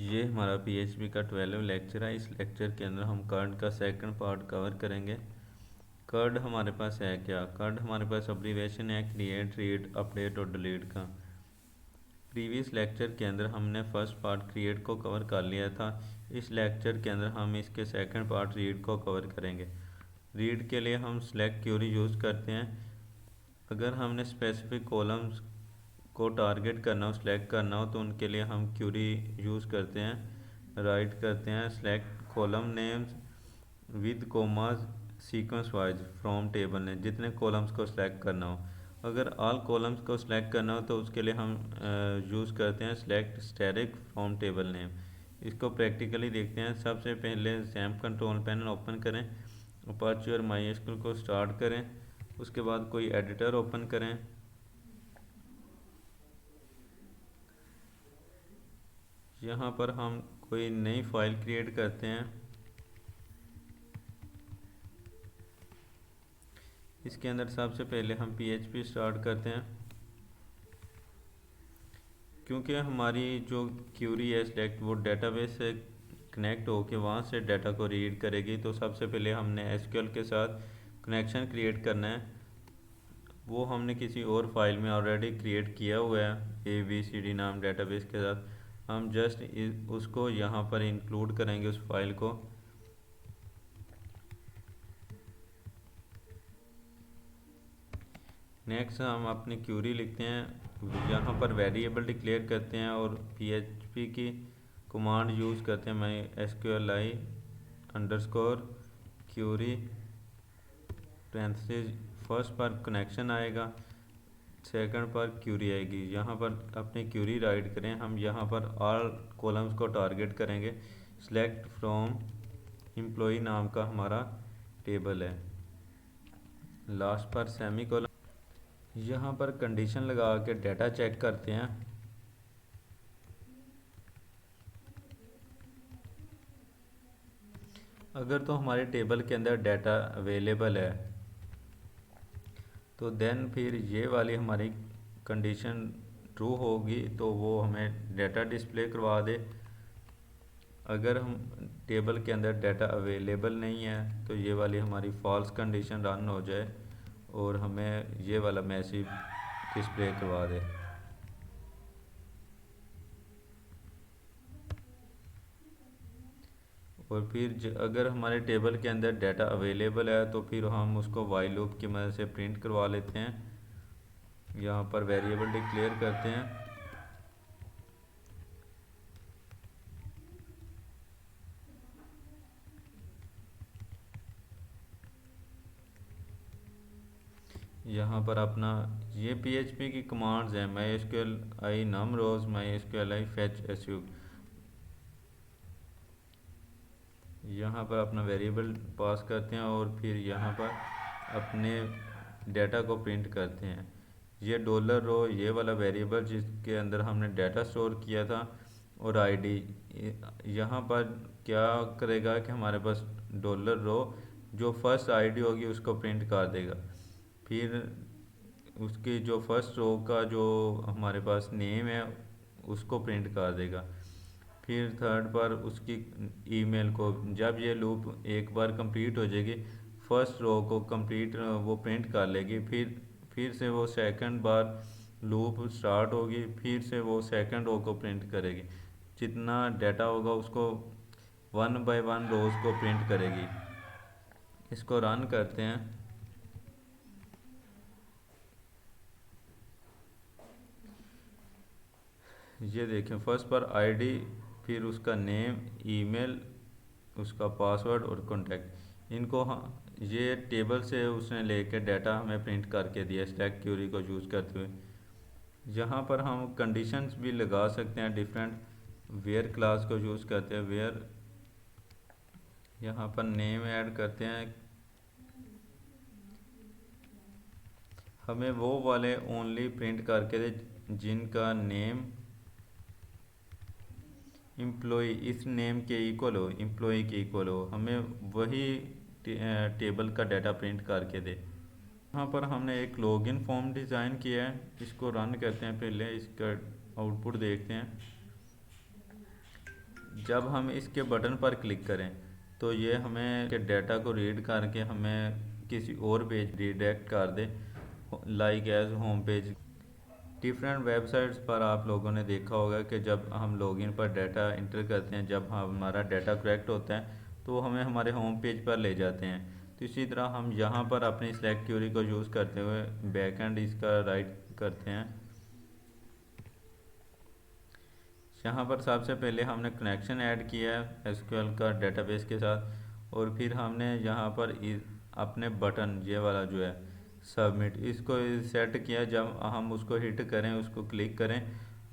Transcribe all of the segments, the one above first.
ये हमारा PHP का 12 लेक्चर है। इस लेक्चर के अंदर हम कर्ड का सेकंड पार्ट कवर करेंगे। कर्ड हमारे पास है क्या? कर्ड हमारे पास अब्रीविएशन है क्रिएट, रीड, अपडेट और डिलीट का। प्रीवियस लेक्चर के अंदर हमने फर्स्ट पार्ट क्रिएट को कवर कर लिया था। इस लेक्चर के अंदर हम इसके सेकंड पार्ट रीड को कवर करेंगे। रीड के लिए हम सेलेक्ट क्यूरी यूज़ करते हैं। अगर हमने स्पेसिफिक कॉलम्स को टारगेट करना हो, सिलेक्ट करना हो, तो उनके लिए हम क्यूरी यूज़ करते हैं। राइट करते हैं select column names with commas sequence wise from table name, जितने कॉलम्स को सिलेक्ट करना हो। अगर ऑल कॉलम्स को सिलेक्ट करना हो तो उसके लिए हम यूज़ करते हैं select static from table name. इसको प्रैक्टिकली देखते हैं। सबसे पहले XAMPP कंट्रोल पैनल ओपन करें, अपाचे और MySQL को स्टार्ट करें, उसके बाद कोई एडिटर ओपन करें। यहाँ पर हम कोई नई फाइल क्रिएट करते हैं। इसके अंदर सबसे पहले हम PHP स्टार्ट करते हैं। क्योंकि हमारी जो क्यूरी है सिलेक्ट वो डेटाबेस से कनेक्ट होके वहाँ से डाटा को रीड करेगी, तो सबसे पहले हमने SQL के साथ कनेक्शन क्रिएट करना है। वो हमने किसी और फाइल में ऑलरेडी क्रिएट किया हुआ है ABCD नाम डेटाबेस के साथ। हम जस्ट उसको यहाँ पर इंक्लूड करेंगे उस फाइल को। नेक्स्ट हम अपनी क्यूरी लिखते हैं, यहाँ पर वेरिएबल डिक्लेयर करते हैं और PHP की कमांड यूज़ करते हैं MySQLi underscore query parenthesis. First पर कनेक्शन आएगा, सेकंड पर क्यूरी आएगी। यहाँ पर अपनी क्यूरी राइट करें। हम यहाँ पर ऑल कॉलम्स को टारगेट करेंगे। सिलेक्ट फ्रॉम एम्प्लॉय नाम का हमारा टेबल है। लास्ट पर सेमी कॉलम। यहाँ पर कंडीशन लगा के डाटा चेक करते हैं। अगर तो हमारे टेबल के अंदर डाटा अवेलेबल है तो देन फिर ये वाली हमारी कंडीशन ट्रू होगी, तो वो हमें डाटा डिस्प्ले करवा दे। अगर हम टेबल के अंदर डाटा अवेलेबल नहीं है तो ये वाली हमारी फॉल्स कंडीशन रन हो जाए और हमें ये वाला मैसेज डिस्प्ले करवा दे। और फिर अगर हमारे टेबल के अंदर डाटा अवेलेबल है तो फिर हम उसको वाइल लूप की मदद से प्रिंट करवा लेते हैं। यहाँ पर वेरिएबल डिक्लेयर करते हैं। यहाँ पर अपना ये PHP की कमांड्स हैं MySQLi num rows, MySQLi fetch assoc। यहाँ पर अपना वेरिएबल पास करते हैं और फिर यहाँ पर अपने डाटा को प्रिंट करते हैं। ये डॉलर रो ये वाला वेरिएबल जिसके अंदर हमने डाटा स्टोर किया था, और आईडी यहाँ पर क्या करेगा कि हमारे पास डॉलर रो जो फर्स्ट आईडी होगी उसको प्रिंट कर देगा। फिर उसकी जो फर्स्ट रो का जो हमारे पास नेम है उसको प्रिंट कर देगा। फिर थर्ड पर उसकी ईमेल को, जब ये लूप एक बार कंप्लीट हो जाएगी फर्स्ट रो को कंप्लीट वो प्रिंट कर लेगी। फिर से वो सेकंड बार लूप स्टार्ट होगी, फिर से वो सेकंड रो को प्रिंट करेगी। जितना डाटा होगा उसको 1 बाय 1 रोज को प्रिंट करेगी। इसको रन करते हैं। ये देखें फर्स्ट पर आईडी, फिर उसका नेम, ईमेल, उसका पासवर्ड और कॉन्टैक्ट, इनको ये टेबल से उसने लेके डाटा हमें प्रिंट करके दिया स्टैक क्यूरी को यूज़ करते हुए। यहाँ पर हम कंडीशंस भी लगा सकते हैं डिफरेंट। वेयर क्लास को यूज़ करते हैं वेयर, यहाँ पर नेम ऐड करते हैं। हमें वो वाले ओनली प्रिंट करके दे जिनका नेम एम्प्लॉय इस नेम के इक्वल हो, एम्प्लॉय के इक्वल हो, हमें वही टेबल का डाटा प्रिंट करके दे। यहाँ पर हमने एक लॉगिन फॉर्म डिज़ाइन किया है। इसको रन करते हैं, पहले इसका आउटपुट देखते हैं। जब हम इसके बटन पर क्लिक करें तो ये हमें के डाटा को रीड करके हमें किसी और पेज रिडायरेक्ट कर दे, like as home page. Different websites पर आप लोगों ने देखा होगा कि जब हम लॉगिन पर डाटा इंटर करते हैं, जब हमारा डाटा करेक्ट होता है तो वो हमें हमारे होम पेज पर ले जाते हैं। तो इसी तरह हम यहाँ पर अपनी सिलेक्ट क्यूरी को यूज़ करते हुए बैकएंड इसका राइट करते हैं। यहाँ पर सबसे पहले हमने कनेक्शन ऐड किया है एसक्यूएल का डेटाबेस के साथ, और फिर हमने यहाँ पर अपने बटन ये वाला जो है सबमिट, इसको सेट किया। जब हम उसको हिट करें, उसको क्लिक करें,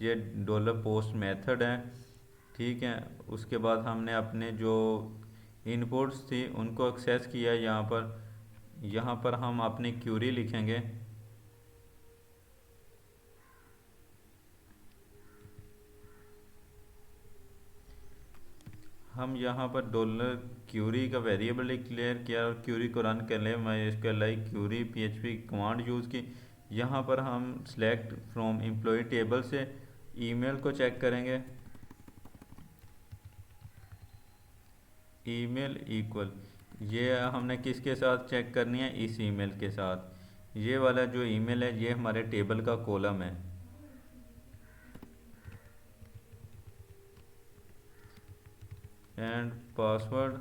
ये डॉलर पोस्ट मेथड है, ठीक है। उसके बाद हमने अपने जो इनपुट्स थी उनको एक्सेस किया। यहाँ पर हम अपनी क्यूरी लिखेंगे। हम यहाँ पर डॉलर क्यूरी का वेरिएबल डिक्लेयर किया और क्यूरी को रन कर ले। मैं इसके like query PHP command use की। यहाँ पर हम सेलेक्ट फ्रॉम एम्प्लॉय टेबल से ईमेल को चेक करेंगे। ईमेल इक्वल, ये हमने किसके साथ चेक करनी है? इस ईमेल के साथ। ये वाला जो ईमेल है ये हमारे टेबल का कॉलम है। एंड पासवर्ड,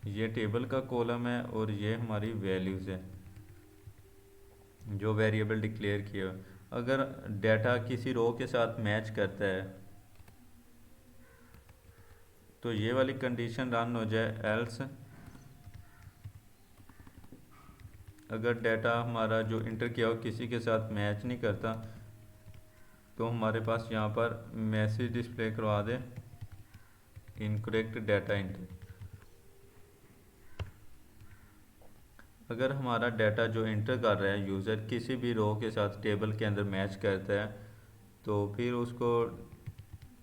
ये टेबल का कॉलम है, और ये हमारी वैल्यूज़ है जो वेरिएबल डिक्लेयर किया। अगर डाटा किसी रो के साथ मैच करता है तो ये वाली कंडीशन रन हो जाए। एल्स, अगर डाटा हमारा जो इंटर किया हो किसी के साथ मैच नहीं करता तो हमारे पास यहाँ पर मैसेज डिस्प्ले करवा दे, इनकरेक्ट डाटा इंटर। अगर हमारा डाटा जो इंटर कर रहा है यूज़र किसी भी रो के साथ टेबल के अंदर मैच करता है तो फिर उसको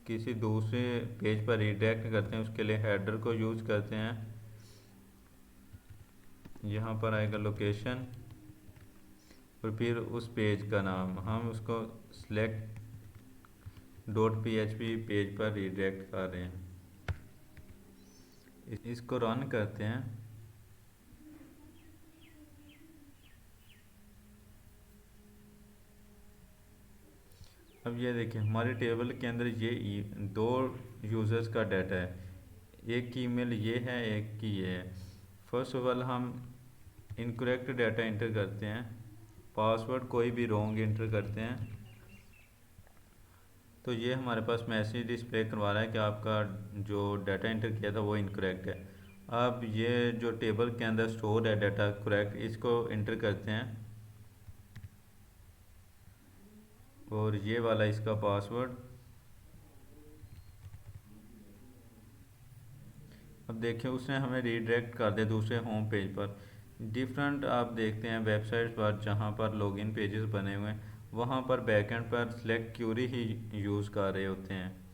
किसी दूसरे पेज पर रिडायरेक्ट करते हैं। उसके लिए हेडर को यूज़ करते हैं। यहाँ पर आएगा लोकेशन और फिर उस पेज का नाम, हम उसको select .php पेज पर रिडायरेक्ट कर रहे हैं। इसको रन करते हैं। अब ये देखिए हमारे टेबल के अंदर ये दो यूज़र्स का डाटा है, एक की ईमेल ये है, एक की ये है। फर्स्ट ऑफ ऑल हम इनकरेक्ट डाटा इंटर करते हैं, पासवर्ड कोई भी रॉन्ग इंटर करते हैं। तो ये हमारे पास मैसेज डिस्प्ले करवा रहा है कि आपका जो डाटा इंटर किया था वो इनकरेक्ट है। अब ये जो टेबल के अंदर स्टोर है डाटा करेक्ट, इसको इंटर करते हैं और ये वाला इसका पासवर्ड। अब देखिए उसने हमें रीडायरेक्ट कर दिया दूसरे होम पेज पर। डिफरेंट आप देखते हैं वेबसाइट पर जहाँ पर लॉगिन पेजेस बने हुए हैं वहाँ पर बैकएंड पर सिलेक्ट क्यूरी ही यूज़ कर रहे होते हैं।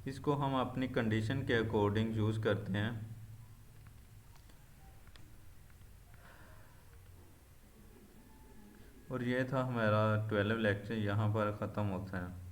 इसको हम अपनी कंडीशन के अकॉर्डिंग यूज़ करते हैं। और ये था हमारा 12 लेक्चर, यहाँ पर ख़त्म होता है।